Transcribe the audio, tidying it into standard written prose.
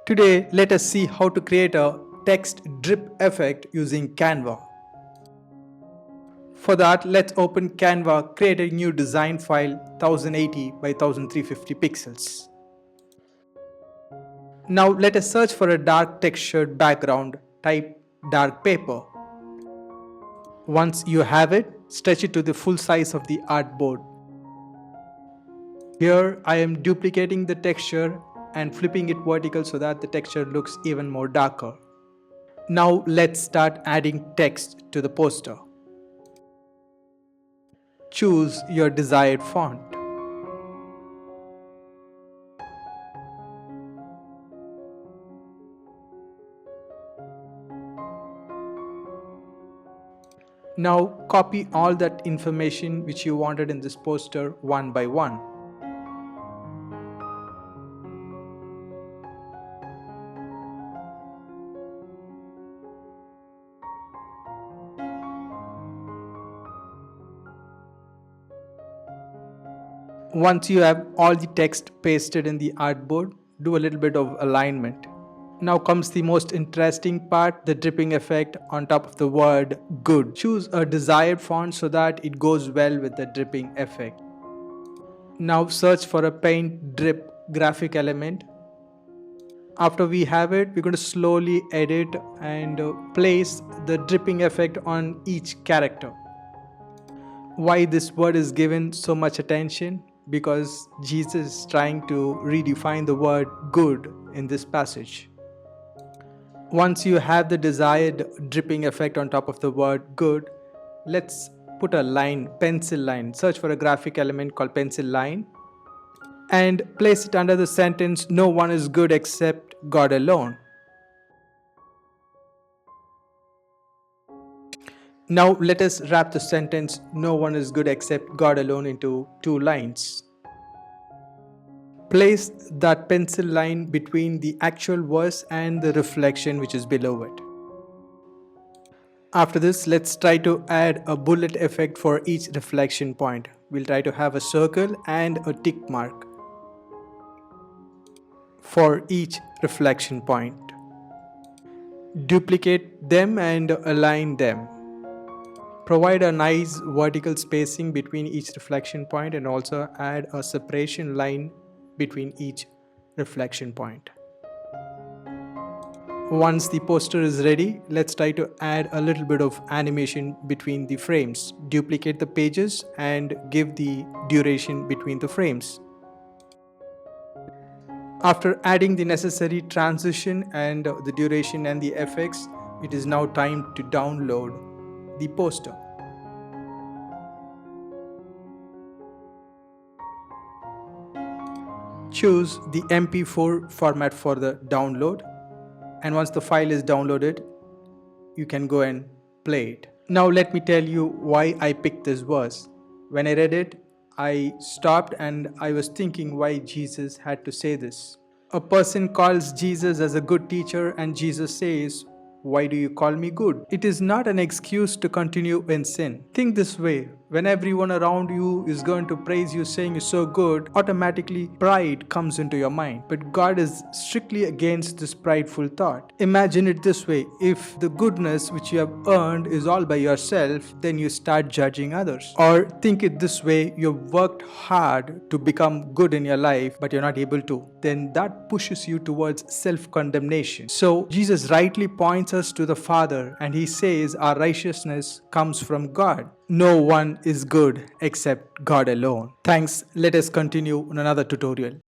Today, let us see how to create a text drip effect using Canva. For that, let's open Canva, create a new design file 1080 by 1350 pixels. Now let us search for a dark textured background, type dark paper. Once you have it, stretch it to the full size of the artboard. Here I am duplicating the texture and flipping it vertical so that the texture looks even more darker. Now let's start adding text to the poster. Choose your desired font. Now copy all that information which you wanted in this poster one by one. Once you have all the text pasted in the artboard, do a little bit of alignment. Now comes the most interesting part, the dripping effect on top of the word good. Choose a desired font so that it goes well with the dripping effect. Now search for a paint drip graphic element. After we have it, we're going to slowly edit and place the dripping effect on each character. Why this word is given so much attention? Because Jesus is trying to redefine the word good in this passage. Once you have the desired dripping effect on top of the word good, let's put a line, pencil line. Search for a graphic element called pencil line and place it under the sentence, no one is good except God alone. Now let us wrap the sentence, no one is good except God alone, into 2 lines. Place that pencil line between the actual verse and the reflection which is below it. After this, let's try to add a bullet effect for each reflection point. We'll try to have a circle and a tick mark for each reflection point. Duplicate them and align them. Provide a nice vertical spacing between each reflection point and also add a separation line between each reflection point. Once the poster is ready, let's try to add a little bit of animation between the frames. Duplicate the pages and give the duration between the frames. After adding the necessary transition and the duration and the effects, it is now time to download the poster. Choose the MP4 format for the download, and once the file is downloaded, you can go and play it. Now let me tell you why I picked this verse. When I read it, I stopped and I was thinking why Jesus had to say this. A person calls Jesus as a good teacher and Jesus says, why do you call me good? It is not an excuse to continue in sin. Think this way, when everyone around you is going to praise you saying you're so good, automatically pride comes into your mind. But God is strictly against this prideful thought. Imagine it this way, if the goodness which you have earned is all by yourself, then you start judging others. Or think it this way, you've worked hard to become good in your life, but you're not able to. Then that pushes you towards self-condemnation. So Jesus rightly points us to the Father and he says our righteousness comes from God. No one is good except God alone. Thanks. Let us continue in another tutorial.